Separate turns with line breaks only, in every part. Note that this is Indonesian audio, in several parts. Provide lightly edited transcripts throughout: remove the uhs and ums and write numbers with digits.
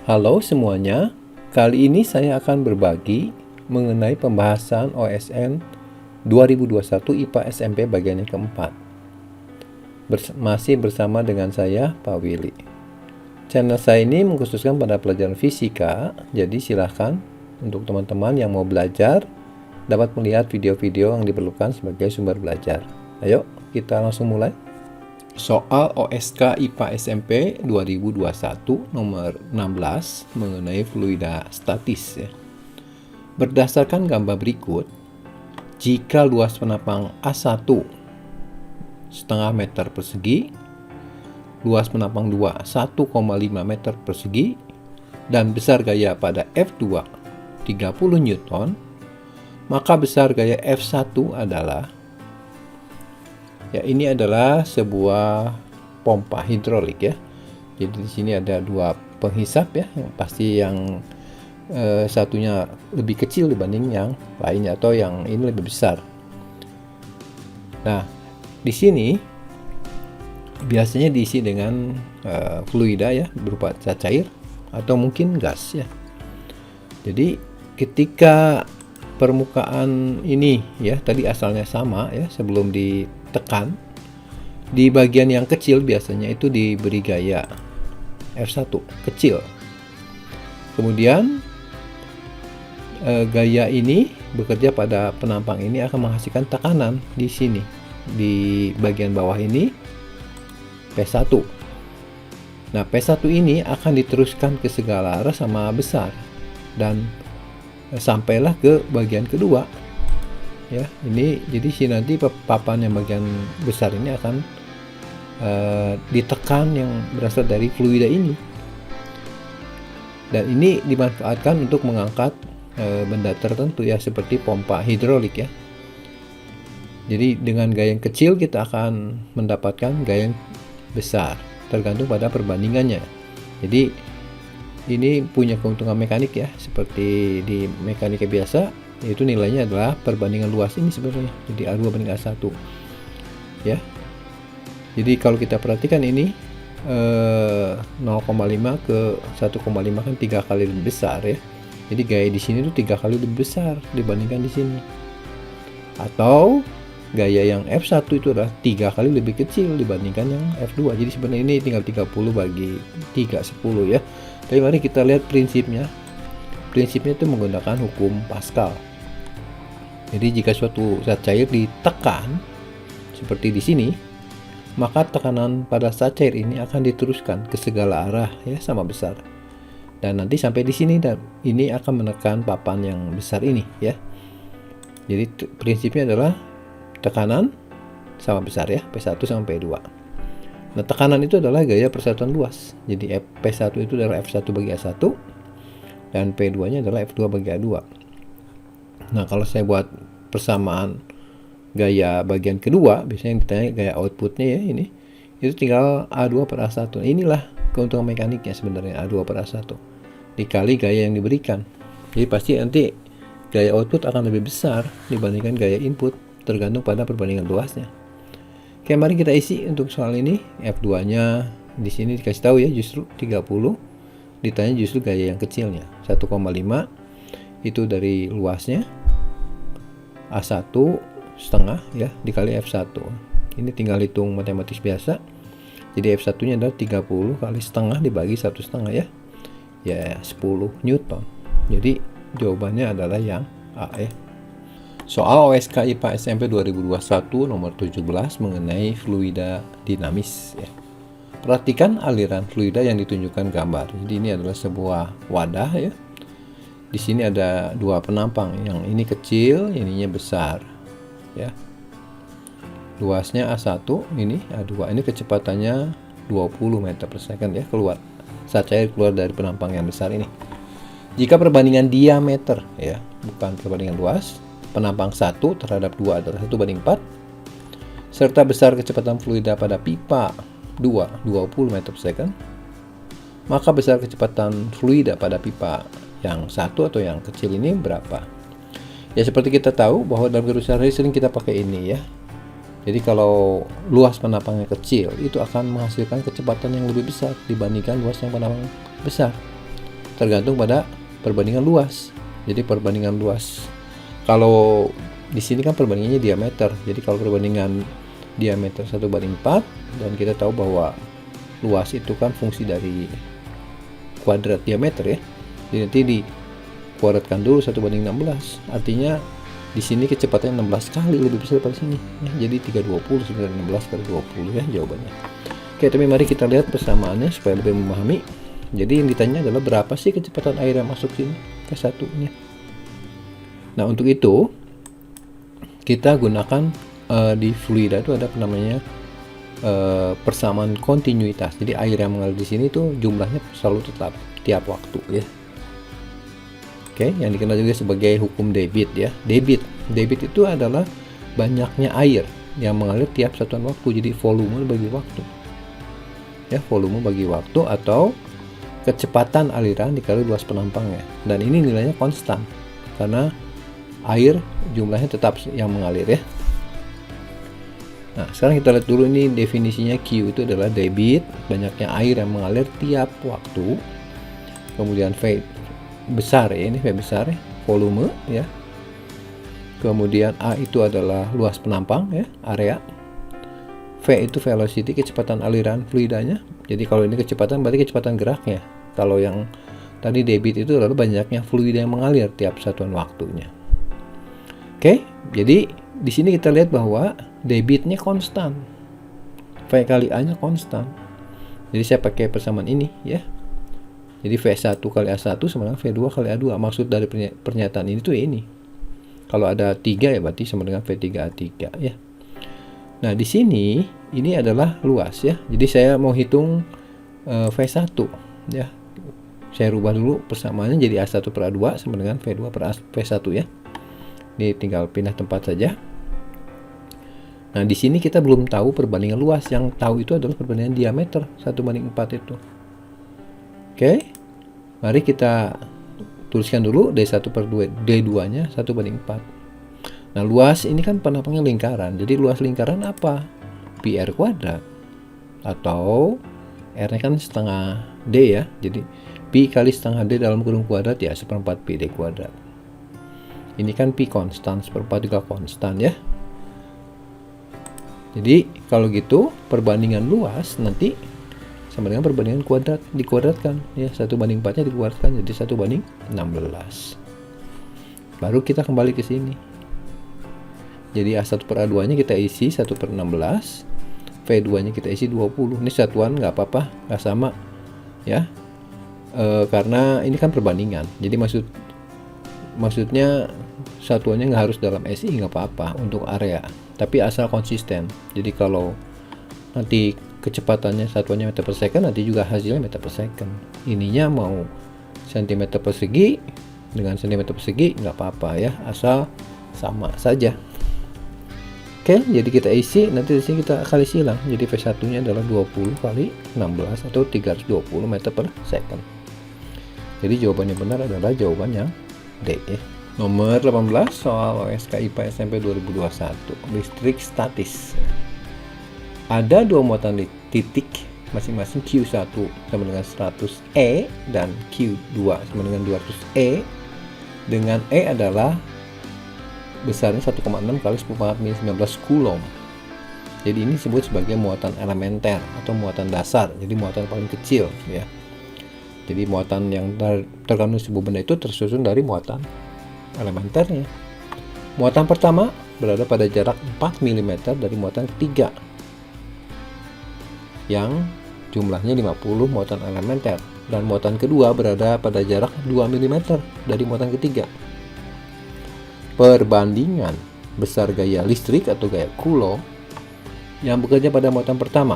Halo semuanya, kali ini saya akan berbagi mengenai pembahasan OSN 2021 IPA SMP bagian yang keempat. Masih bersama dengan saya, Pak Willy. Channel saya ini mengkhususkan pada pelajaran fisika, jadi silahkan untuk teman-teman yang mau belajar dapat melihat video-video yang diperlukan sebagai sumber belajar. Ayo, kita langsung mulai. Soal OSK IPA SMP 2021 nomor 16 mengenai fluida statis ya. Berdasarkan gambar berikut, jika luas penapang A1 setengah meter persegi, luas penapang 2 1,5 meter persegi, dan besar gaya pada F2 30 Newton, maka besar gaya F1 adalah ini adalah sebuah pompa hidrolik ya. Jadi di sini ada dua penghisap ya, yang pasti yang satunya lebih kecil dibanding yang lainnya atau yang ini lebih besar. Nah, di sini biasanya diisi dengan fluida ya, berupa zat cair atau mungkin gas ya. Jadi ketika permukaan ini ya tadi asalnya sama ya, sebelum ditekan, di bagian yang kecil biasanya itu diberi gaya F1 kecil. Kemudian gaya ini bekerja pada penampang ini akan menghasilkan tekanan di sini, di bagian bawah ini P1. Nah, P1 ini akan diteruskan ke segala arah sama besar dan sampailah ke bagian kedua ya. Ini jadi sih nanti papan yang bagian besar ini akan ditekan yang berasal dari fluida ini, dan ini dimanfaatkan untuk mengangkat benda tertentu ya, seperti pompa hidrolik ya. Jadi dengan gaya yang kecil kita akan mendapatkan gaya yang besar tergantung pada perbandingannya. Jadi ini punya keuntungan mekanik ya, seperti di mekanika biasa, yaitu nilainya adalah perbandingan luas ini sebenarnya. Jadi A2 banding A1 ya. Jadi kalau kita perhatikan ini 0,5 ke 1,5 kan 3 kali lebih besar ya. Jadi gaya di sini tuh 3 kali lebih besar dibandingkan di sini. Atau gaya yang F1 itu adalah 3 kali lebih kecil dibandingkan yang F2. Jadi sebenarnya ini tinggal 30 bagi 3, 10 ya. Tapi mari kita lihat prinsipnya. Prinsipnya itu menggunakan hukum Pascal. Jadi jika suatu zat cair ditekan seperti di sini, maka tekanan pada zat cair ini akan diteruskan ke segala arah ya, sama besar. Dan nanti sampai di sini, dan ini akan menekan papan yang besar ini ya. Jadi prinsipnya adalah tekanan sama besar ya, P1 sama P2. Nah, tekanan itu adalah gaya persatuan luas. Jadi P1 itu adalah F1 bagi A1 dan P2-nya adalah F2 bagi A2. Nah, kalau saya buat persamaan gaya bagian kedua, biasanya yang ditanya gaya outputnya ya, ini itu tinggal A2 per A1. Inilah keuntungan mekaniknya sebenarnya, A2 per A1 dikali gaya yang diberikan. Jadi pasti nanti gaya output akan lebih besar dibandingkan gaya input, tergantung pada perbandingan luasnya. Oke, mari kita isi untuk soal ini. F2-nya di sini dikasih tahu ya, justru 30. Ditanya justru gaya yang kecilnya, 1,5 itu dari luasnya A1 setengah ya, dikali F1. Ini tinggal hitung matematis biasa. Jadi F1-nya adalah 30 kali setengah dibagi 1 setengah ya. Ya 10 Newton. Jadi jawabannya adalah yang A ya. Soal OSK IPA SMP 2021 nomor 17 mengenai fluida dinamis ya. Perhatikan aliran fluida yang ditunjukkan gambar. Jadi ini adalah sebuah wadah ya. Di sini ada dua penampang, yang ini kecil, ininya besar ya. Luasnya A1, ini A2. Ini kecepatannya 20 meter per second ya, keluar. Saat cair keluar dari penampang yang besar ini. Jika perbandingan diameter ya, bukan perbandingan luas, penampang 1 terhadap 2 adalah 1 banding 4, serta besar kecepatan fluida pada pipa 2 20 meter per second, maka besar kecepatan fluida pada pipa yang 1 atau yang kecil ini berapa? Ya, seperti kita tahu bahwa dalam kehidupan sehari-hari sering kita pakai ini ya. Jadi kalau luas penampangnya kecil, itu akan menghasilkan kecepatan yang lebih besar dibandingkan luas yang penampang besar. tergantung pada perbandingan luas. Jadi perbandingan luas, kalau di sini kan perbandingannya diameter. Jadi kalau perbandingan diameter 1/4, dan kita tahu bahwa luas itu kan fungsi dari kuadrat diameter ya. Jadi nanti dikuadratkan dulu 1/16. Artinya di sini kecepatannya 16 kali lebih besar daripada sini ya. Jadi 320 sebenarnya, 16 kali 20 ya jawabannya. Oke, tapi mari kita lihat persamaannya supaya lebih memahami. Jadi yang ditanya adalah berapa sih kecepatan air yang masuk sini ke satunya. Nah, untuk itu kita gunakan di fluida itu ada namanya persamaan kontinuitas. Jadi air yang mengalir di sini tuh jumlahnya selalu tetap tiap waktu ya. Oke, yang dikenal juga sebagai hukum debit ya. Debit itu adalah banyaknya air yang mengalir tiap satuan waktu. Jadi volume bagi waktu. Ya, volume bagi waktu atau kecepatan aliran dikali luas penampangnya. Dan ini nilainya konstan karena air jumlahnya tetap yang mengalir ya. Nah, sekarang kita lihat dulu ini definisinya. Q itu adalah debit, banyaknya air yang mengalir tiap waktu. Kemudian V besar ya, ini V besar ya, volume ya. Kemudian A itu adalah luas penampang ya, area. V itu velocity, kecepatan aliran fluidanya. Jadi kalau ini kecepatan berarti kecepatan geraknya. Kalau yang tadi debit itu adalah banyaknya fluida yang mengalir tiap satuan waktunya. Oke, jadi di sini kita lihat bahwa debitnya konstan, V kali A-nya konstan. Jadi saya pakai persamaan ini ya. Jadi V1 kali A1 sama dengan V2 kali A2. Maksud dari pernyataan ini tuh ini. Kalau ada 3 ya berarti sama dengan V3A3 ya. Nah, di sini ini adalah luas ya. Jadi saya mau hitung V1 ya. Saya rubah dulu persamaannya jadi A1 per A2 sama dengan V2 per V1 ya. Ini tinggal pindah tempat saja. Nah, di sini kita belum tahu perbandingan luas. Yang tahu itu adalah perbandingan diameter 1/4 itu. Oke. Mari kita tuliskan dulu D1 per D2-nya 1/4. Nah, luas ini kan penampangnya lingkaran. Jadi luas lingkaran apa? Pi R kuadrat. Atau R-nya kan setengah D ya. Jadi Pi kali setengah D dalam kurung kuadrat ya 1/4 Pi D kuadrat. Ini kan Pi konstan, 1/4 juga konstan ya. Jadi kalau gitu perbandingan luas nanti sama dengan perbandingan kuadrat dikuadratkan ya, 1/4-nya dikuadratkan jadi 1/16. Baru kita kembali ke sini. Jadi A1 per A2-nya kita isi 1/16, V2-nya kita isi 20. Ini satuan nggak apa-apa, nggak sama ya, karena ini kan perbandingan. Jadi maksudnya satuannya nggak harus dalam SI, nggak apa-apa untuk area, tapi asal konsisten. Jadi kalau nanti kecepatannya satuannya meter per second, nanti juga hasilnya meter per second. Ininya mau cm persegi dengan cm persegi nggak apa-apa ya, asal sama saja. Oke, jadi kita isi, nanti di sini kita kali silang. Jadi V1-nya adalah 20 kali 16 atau 320 meter per second. Jadi jawabannya benar adalah jawaban yang D ya. Nomor 18 soal OSK IPA SMP 2021, listrik statis. Ada dua muatan titik masing-masing Q1 sama dengan 100 E dan Q2 sama dengan 200 E, dengan E adalah besarnya 1,6 kali 10⁻⁻19 Coulomb. Jadi ini disebut sebagai muatan elementer atau muatan dasar, jadi muatan paling kecil ya. Jadi muatan yang terkandung sebuah benda itu tersusun dari muatan elementernya. Muatan pertama berada pada jarak 4 mm dari muatan ketiga yang jumlahnya 50 muatan elementer, dan muatan kedua berada pada jarak 2 mm dari muatan ketiga. Perbandingan besar gaya listrik atau gaya Coulomb yang bekerja pada muatan pertama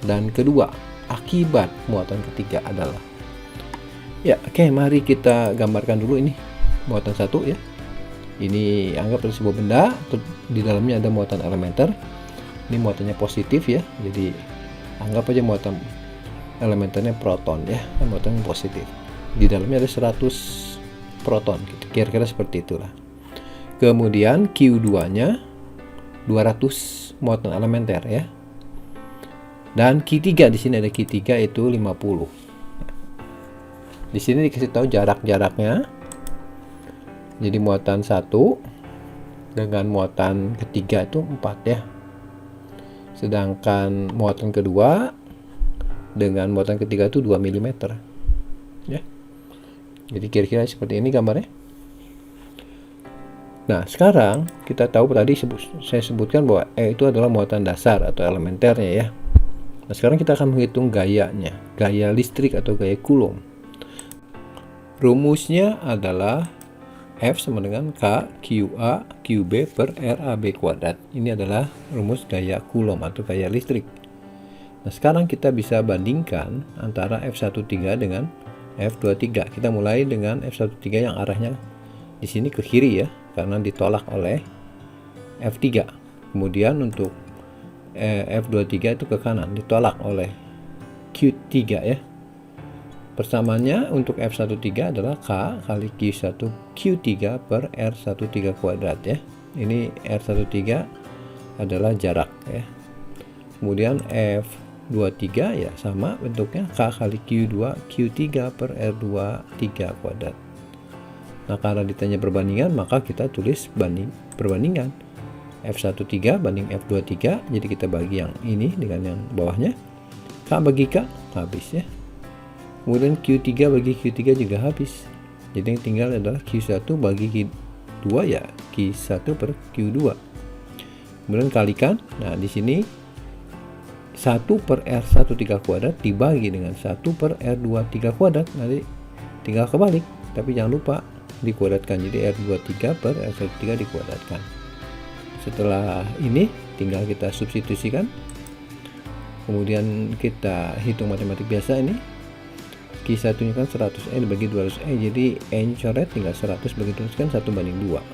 dan kedua akibat muatan ketiga adalah ya. Oke, mari kita gambarkan dulu ini muatan satu ya. Ini anggap sebuah benda, di dalamnya ada muatan elementer. Ini muatannya positif ya, jadi anggap aja muatan elementernya proton ya, muatan positif. Di dalamnya ada 100 proton gitu. Kira-kira seperti itulah. Kemudian Q2-nya 200 muatan elementer ya. Dan Q3, di sini ada Q3 itu 50. Di sini dikasih tahu jarak-jaraknya. Jadi muatan 1 dengan muatan ketiga itu 4 ya. Sedangkan muatan kedua dengan muatan ketiga itu 2 mm ya. Jadi kira-kira seperti ini gambarnya. Nah, sekarang kita tahu tadi saya sebutkan bahwa E itu adalah muatan dasar atau elementernya ya. Nah, sekarang kita akan menghitung gayanya, gaya listrik atau gaya Coulomb. Rumusnya adalah F sama dengan K QA QB per RAB kuadrat. Ini adalah rumus gaya Coulomb atau gaya listrik. Nah, sekarang kita bisa bandingkan antara F13 dengan F23. Kita mulai dengan F13 yang arahnya di sini ke kiri ya, karena ditolak oleh F3. Kemudian untuk F23 itu ke kanan, ditolak oleh Q3 ya. Persamaannya untuk F13 adalah K kali Q1 Q3 per R13 kuadrat ya. Ini R13 adalah jarak ya. Kemudian F23 ya sama bentuknya K kali Q2 Q3 per R23 kuadrat. Nah, karena ditanya perbandingan, maka kita tulis perbandingan F13 banding F23. Jadi kita bagi yang ini dengan yang bawahnya. K bagi K habis ya. Kemudian Q3 bagi Q3 juga habis. Jadi yang tinggal adalah Q1 bagi Q2 ya, Q1 per Q2. Kemudian kalikan. Nah, di sini 1 per R13 kuadrat dibagi dengan 1 per R23 kuadrat. Nanti tinggal kebalik, tapi jangan lupa dikuadratkan. Jadi R23 per R13 dikuadratkan. Setelah ini tinggal kita substitusikan. Kemudian kita hitung matematik biasa ini. Q1 nya kan 100E dibagi 200E, jadi E nya coret, tinggal 100 bagi 200 kan 1/2.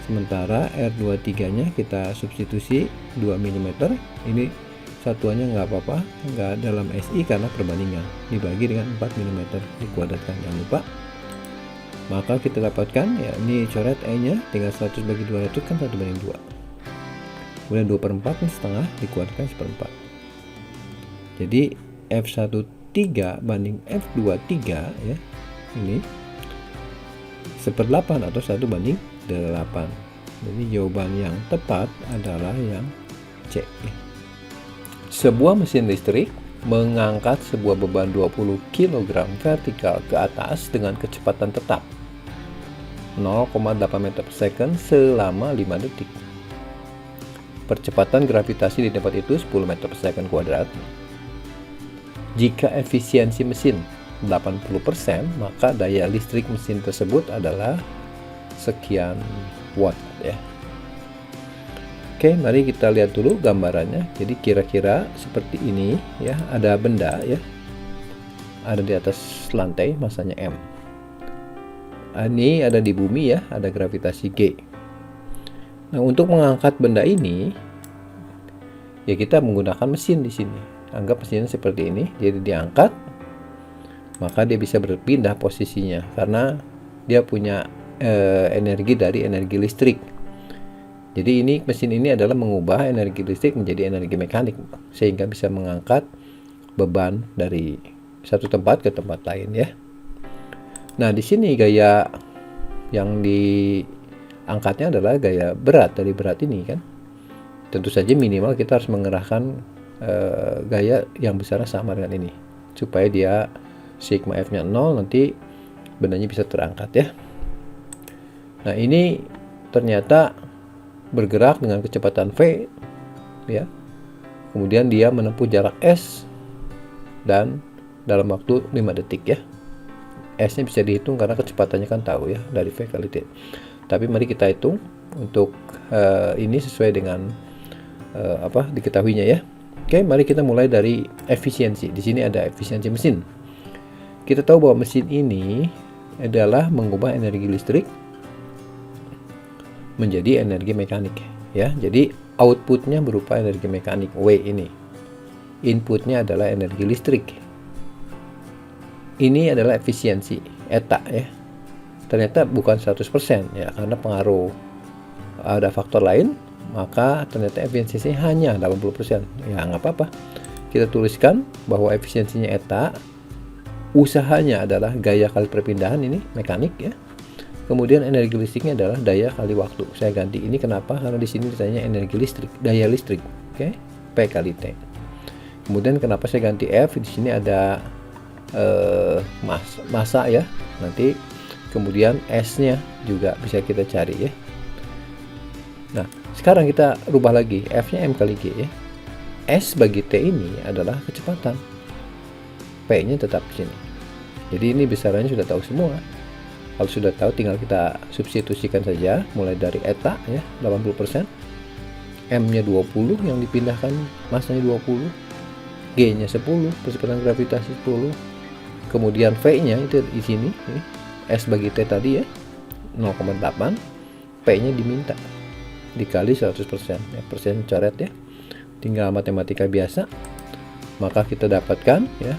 Sementara R23 nya kita substitusi 2 mm. Ini satuannya nggak apa-apa, nggak dalam SI karena perbandingan, dibagi dengan 4 mm dikuadratkan, jangan lupa. Maka kita dapatkan ya, ini coret E nya, tinggal 100 bagi 200 kan 1/2. Kemudian 2/4 kan setengah dikuadratkan 1/4. Jadi F13 banding F23 ya, ini 1/8 atau 1/8. Jadi jawaban yang tepat adalah yang C. Sebuah mesin listrik mengangkat sebuah beban 20 kg vertikal ke atas dengan kecepatan tetap 0,8 meter per second selama 5 detik. Percepatan gravitasi di tempat itu 10 meter per second kuadrat. Jika efisiensi mesin 80%, maka daya listrik mesin tersebut adalah sekian watt ya. Oke, mari kita lihat dulu gambarannya. Jadi kira-kira seperti ini ya, ada benda ya. Ada di atas lantai, masanya M. Ini ada di bumi ya, ada gravitasi G. Nah, untuk mengangkat benda ini ya kita menggunakan mesin di sini. Anggap mesinnya seperti ini, jadi diangkat, maka dia bisa berpindah posisinya karena dia punya energi dari energi listrik. Jadi ini mesin ini adalah mengubah energi listrik menjadi energi mekanik sehingga bisa mengangkat beban dari satu tempat ke tempat lain ya. Nah, di sini gaya yang diangkatnya adalah gaya berat dari berat ini kan. Tentu saja minimal kita harus mengerahkan gaya yang besarnya sama dengan ini supaya dia sigma F nya 0, nanti bendanya bisa terangkat ya. Nah, ini ternyata bergerak dengan kecepatan V ya, kemudian dia menempuh jarak S dan dalam waktu 5 detik ya. S nya bisa dihitung karena kecepatannya kan tahu ya, dari V kali T. Tapi mari kita hitung untuk ini sesuai dengan diketahuinya ya. Oke, mari kita mulai dari efisiensi. Di sini ada efisiensi mesin. Kita tahu bahwa mesin ini adalah mengubah energi listrik menjadi energi mekanik ya. Jadi outputnya berupa energi mekanik W ini. Inputnya adalah energi listrik. Ini adalah efisiensi eta ya. Ternyata bukan 100% ya, karena pengaruh ada faktor lain. Maka ternyata efisiensinya hanya 80%. Ya nggak apa-apa. Kita tuliskan bahwa efisiensinya eta usahanya adalah gaya kali perpindahan, ini mekanik ya. Kemudian energi listriknya adalah daya kali waktu. Saya ganti ini kenapa? Karena di sini ditanya energi listrik, daya listrik. Oke, P kali T. Kemudian kenapa saya ganti F? Di sini ada massa ya. Nanti kemudian S-nya juga bisa kita cari ya. Nah, sekarang kita rubah lagi. F-nya M kali G ya. S bagi T ini adalah kecepatan. P-nya tetap di sini. Jadi ini besarannya sudah tahu semua. Kalau sudah tahu tinggal kita substitusikan saja mulai dari eta ya 80%, M-nya 20 yang dipindahkan massanya 20, G-nya 10, kecepatan gravitasi 10. Kemudian V-nya itu di sini, S bagi T tadi ya 0,8, P-nya diminta dikali 100%. Ya, persen coret ya. Tinggal matematika biasa. Maka kita dapatkan ya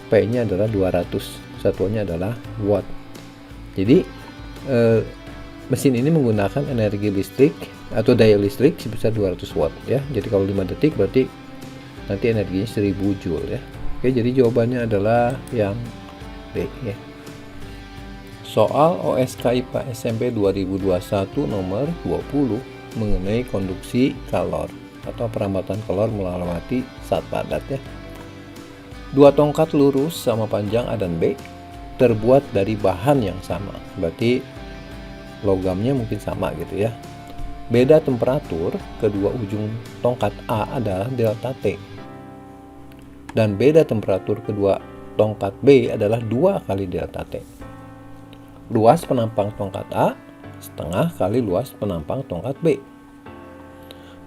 P-nya adalah 200, satuannya adalah watt. Jadi mesin ini menggunakan energi listrik atau daya listrik sebesar 200 watt ya. Jadi kalau 5 detik berarti nanti energinya 1000 joule ya. Oke, jadi jawabannya adalah yang B ya. Soal OSK IPA SMP 2021 nomor 20 mengenai konduksi kalor atau perambatan kalor melewati zat padat ya. Dua tongkat lurus sama panjang A dan B terbuat dari bahan yang sama, berarti logamnya mungkin sama gitu ya. Beda temperatur kedua ujung tongkat A adalah delta T, dan beda temperatur kedua tongkat B adalah 2 kali delta T. Luas penampang tongkat A setengah kali luas penampang tongkat B.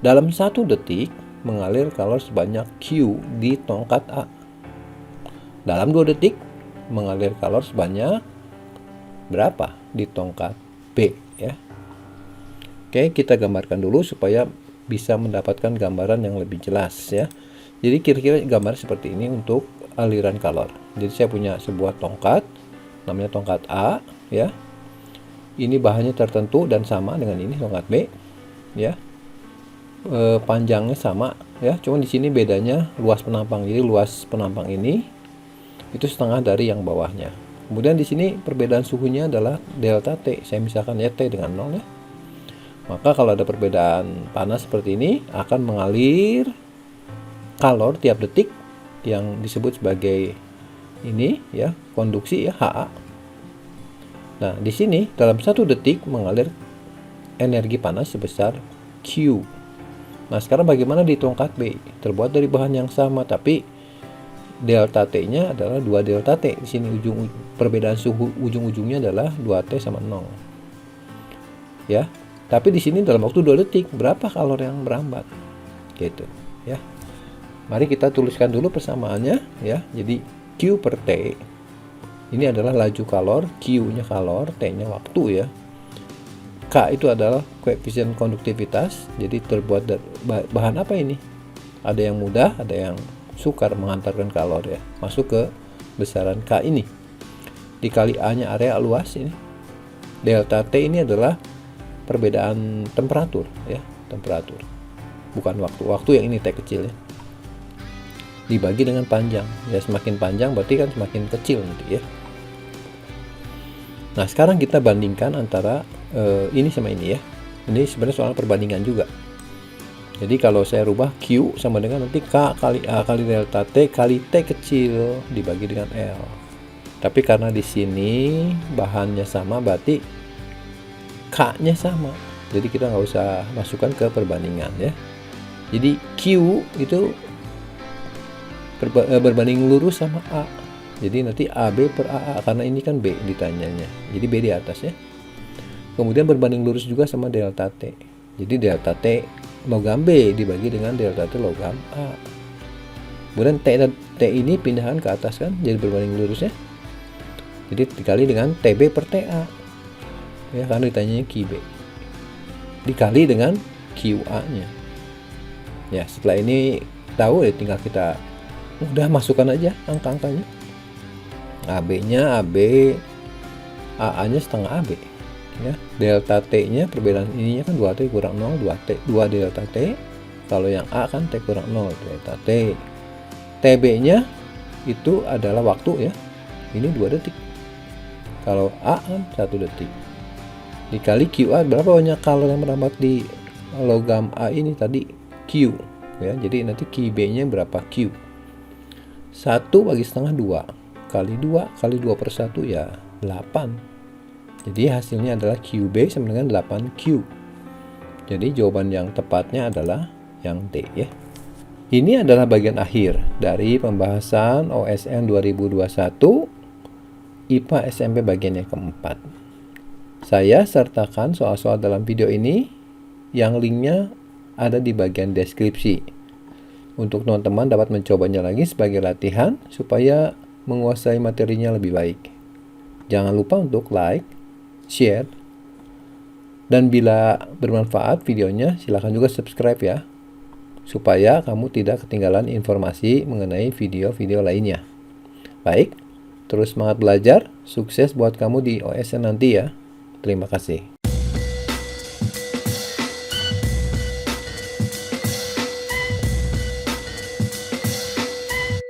Dalam 1 detik mengalir kalor sebanyak Q di tongkat A. Dalam 2 detik mengalir kalor sebanyak berapa di tongkat B ya. Oke, kita gambarkan dulu supaya bisa mendapatkan gambaran yang lebih jelas ya. Jadi kira-kira gambar seperti ini untuk aliran kalor. Jadi saya punya sebuah tongkat namanya tongkat A ya. Ini bahannya tertentu dan sama dengan ini tongkat B ya. Panjangnya sama ya, cuma di sini bedanya luas penampang. Jadi luas penampang ini itu setengah dari yang bawahnya. Kemudian di sini perbedaan suhunya adalah delta T. Saya misalkan ya T dengan 0 ya. Maka kalau ada perbedaan panas seperti ini akan mengalir kalor tiap detik yang disebut sebagai ini ya, konduksi ya, HA. Nah, di sini dalam 1 detik mengalir energi panas sebesar Q. Nah, sekarang bagaimana di tongkat B? Terbuat dari bahan yang sama tapi delta T-nya adalah 2 delta T. Di sini perbedaan suhu ujung-ujungnya adalah 2T sama 0. Ya. Tapi di sini dalam waktu 2 detik berapa kalor yang merambat? Gitu, ya. Mari kita tuliskan dulu persamaannya ya. Jadi Q per T ini adalah laju kalor, Q-nya kalor, T-nya waktu ya. K itu adalah koefisien konduktivitas. Jadi terbuat dari bahan apa ini? Ada yang mudah, ada yang sukar mengantarkan kalor ya, masuk ke besaran K ini dikali A-nya area luas ini. Delta T ini adalah perbedaan temperatur ya, temperatur bukan waktu yang ini T kecil ya, dibagi dengan panjang ya, semakin panjang berarti kan semakin kecil nanti ya. Nah, sekarang kita bandingkan antara ini sama ini ya. Ini sebenarnya soal perbandingan juga. Jadi kalau saya rubah Q sama dengan nanti K kali A kali delta T kali T kecil dibagi dengan L. Tapi karena di sini bahannya sama berarti K-nya sama. Jadi kita nggak usah masukkan ke perbandingan ya. Jadi Q itu berbanding lurus sama A. Jadi nanti AB per AA karena ini kan B ditanyanya. Jadi B di atas ya. Kemudian berbanding lurus juga sama delta T. Jadi delta T logam B dibagi dengan delta T logam A. Kemudian T ini pindahkan ke atas kan, jadi berbanding lurus ya. Jadi dikali dengan TB per TA. Ya, karena ditanyanya QB. Dikali dengan QA-nya. Ya, setelah ini tahu ya tinggal kita udah masukkan aja angka-angkanya. AB-nya AB, AA-nya setengah AB. Ya, delta T-nya perbedaan ininya kan 2T kurang 0, 2 delta T. Kalau yang A kan T kurang 0 delta T. TB-nya itu adalah waktu ya. ini 2 detik. Kalau A kan 1 detik. Dikali QA, berapa banyak kalori yang merambat di logam A ini tadi? Q. Ya, jadi nanti QB-nya berapa? Q. 1 bagi setengah 2. Kali 2 kali 2 per 1 ya 8. Jadi hasilnya adalah QB sama dengan 8Q. Jadi jawaban yang tepatnya adalah yang D ya. Ini adalah bagian akhir dari pembahasan OSN 2021 IPA SMP bagian yang keempat. Saya sertakan soal-soal dalam video ini yang linknya ada di bagian deskripsi. Untuk teman-teman dapat mencobanya lagi sebagai latihan supaya menguasai materinya lebih baik. Jangan lupa untuk like, share, dan bila bermanfaat videonya silahkan juga subscribe ya, supaya kamu tidak ketinggalan informasi mengenai video-video lainnya. Baik, terus semangat belajar, sukses buat kamu di OSN nanti ya. Terima kasih.